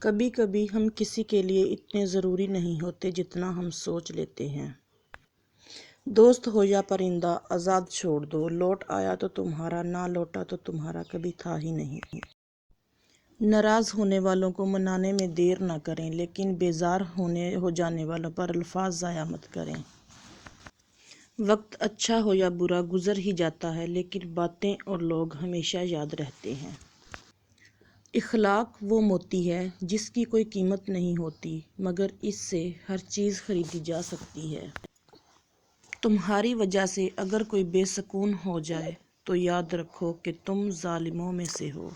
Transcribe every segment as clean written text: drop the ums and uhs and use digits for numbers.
کبھی کبھی ہم کسی کے لیے اتنے ضروری نہیں ہوتے جتنا ہم سوچ لیتے ہیں۔ دوست ہو یا پرندہ آزاد چھوڑ دو، لوٹ آیا تو تمہارا، نہ لوٹا تو تمہارا کبھی تھا ہی نہیں۔ ناراض ہونے والوں کو منانے میں دیر نہ کریں، لیکن بیزار ہو جانے والوں پر الفاظ ضائع مت کریں۔ وقت اچھا ہو یا برا گزر ہی جاتا ہے، لیکن باتیں اور لوگ ہمیشہ یاد رہتے ہیں۔ اخلاق وہ موتی ہے جس کی کوئی قیمت نہیں ہوتی، مگر اس سے ہر چیز خریدی جا سکتی ہے۔ تمہاری وجہ سے اگر کوئی بے سکون ہو جائے تو یاد رکھو کہ تم ظالموں میں سے ہو۔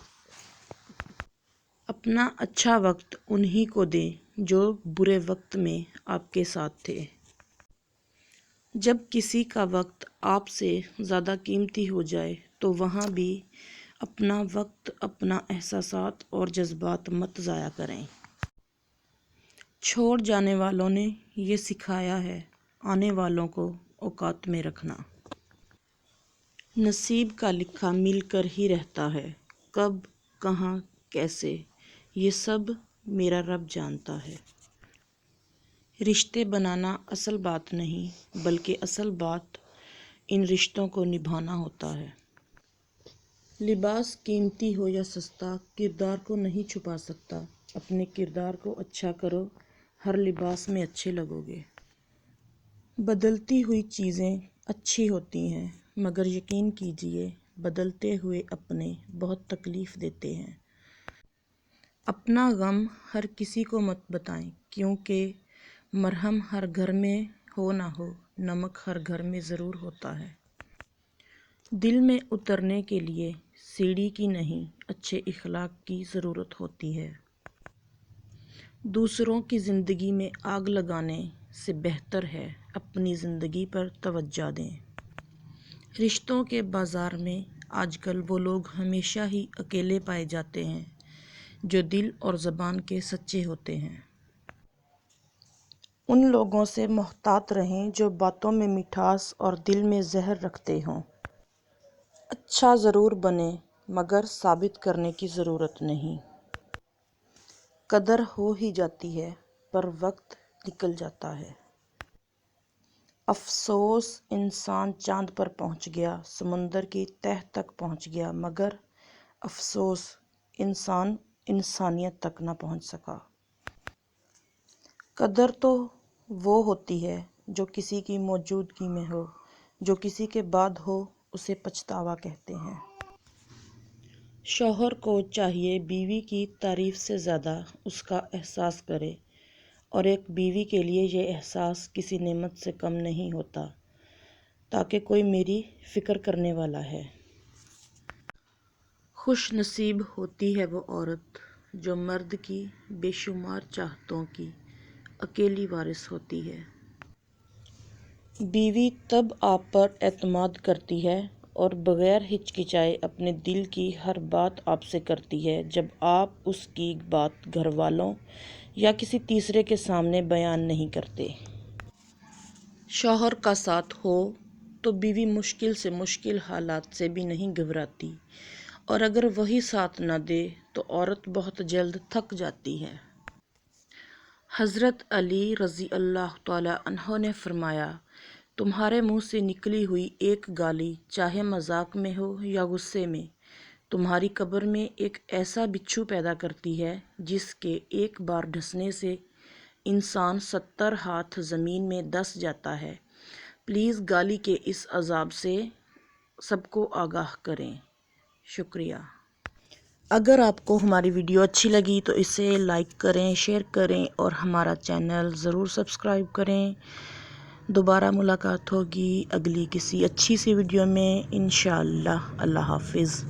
اپنا اچھا وقت انہی کو دیں جو برے وقت میں آپ کے ساتھ تھے۔ جب کسی کا وقت آپ سے زیادہ قیمتی ہو جائے تو وہاں بھی اپنا وقت، اپنا احساسات اور جذبات مت ضائع کریں۔ چھوڑ جانے والوں نے یہ سکھایا ہے، آنے والوں کو اوقات میں رکھنا۔ نصیب کا لکھا مل کر ہی رہتا ہے، کب، کہاں، کیسے، یہ سب میرا رب جانتا ہے۔ رشتے بنانا اصل بات نہیں، بلکہ اصل بات ان رشتوں کو نبھانا ہوتا ہے۔ لباس قیمتی ہو یا سستا، کردار کو نہیں چھپا سکتا۔ اپنے کردار کو اچھا کرو، ہر لباس میں اچھے لگو گے۔ بدلتی ہوئی چیزیں اچھی ہوتی ہیں، مگر یقین کیجیے بدلتے ہوئے اپنے بہت تکلیف دیتے ہیں۔ اپنا غم ہر کسی کو مت بتائیں، کیونکہ مرہم ہر گھر میں ہو نہ ہو، نمک ہر گھر میں ضرور ہوتا ہے۔ دل میں اترنے کے لیے سیڑھی کی نہیں، اچھے اخلاق کی ضرورت ہوتی ہے۔ دوسروں کی زندگی میں آگ لگانے سے بہتر ہے اپنی زندگی پر توجہ دیں۔ رشتوں کے بازار میں آج کل وہ لوگ ہمیشہ ہی اکیلے پائے جاتے ہیں جو دل اور زبان کے سچے ہوتے ہیں۔ ان لوگوں سے محتاط رہیں جو باتوں میں مٹھاس اور دل میں زہر رکھتے ہوں۔ اچھا ضرور بنیں، مگر ثابت کرنے کی ضرورت نہیں۔ قدر ہو ہی جاتی ہے، پر وقت نکل جاتا ہے۔ افسوس انسان چاند پر پہنچ گیا، سمندر کی تہہ تک پہنچ گیا، مگر افسوس انسان انسانیت تک نہ پہنچ سکا۔ قدر تو وہ ہوتی ہے جو کسی کی موجودگی میں ہو، جو کسی کے بعد ہو اسے پچھتاوا کہتے ہیں۔ شوہر کو چاہیے بیوی کی تعریف سے زیادہ اس کا احساس کرے، اور ایک بیوی کے لیے یہ احساس کسی نعمت سے کم نہیں ہوتا، تاکہ کوئی میری فکر کرنے والا ہے۔ خوش نصیب ہوتی ہے وہ عورت جو مرد کی بے شمار چاہتوں کی اکیلی وارث ہوتی ہے۔ بیوی تب آپ پر اعتماد کرتی ہے اور بغیر ہچکچائے اپنے دل کی ہر بات آپ سے کرتی ہے، جب آپ اس کی بات گھر والوں یا کسی تیسرے کے سامنے بیان نہیں کرتے۔ شوہر کا ساتھ ہو تو بیوی مشکل سے مشکل حالات سے بھی نہیں گھبراتی، اور اگر وہی ساتھ نہ دے تو عورت بہت جلد تھک جاتی ہے۔ حضرت علی رضی اللہ تعالیٰ عنہ نے فرمایا، تمہارے منہ سے نکلی ہوئی ایک گالی، چاہے مذاق میں ہو یا غصے میں، تمہاری قبر میں ایک ایسا بچھو پیدا کرتی ہے جس کے ایک بار ڈسنے سے انسان 70 ہاتھ زمین میں دس جاتا ہے۔ پلیز گالی کے اس عذاب سے سب کو آگاہ کریں۔ شکریہ۔ اگر آپ کو ہماری ویڈیو اچھی لگی تو اسے لائک کریں، شیئر کریں اور ہمارا چینل ضرور سبسکرائب کریں۔ دوبارہ ملاقات ہوگی اگلی کسی اچھی سی ویڈیو میں انشاءاللہ۔ اللہ حافظ۔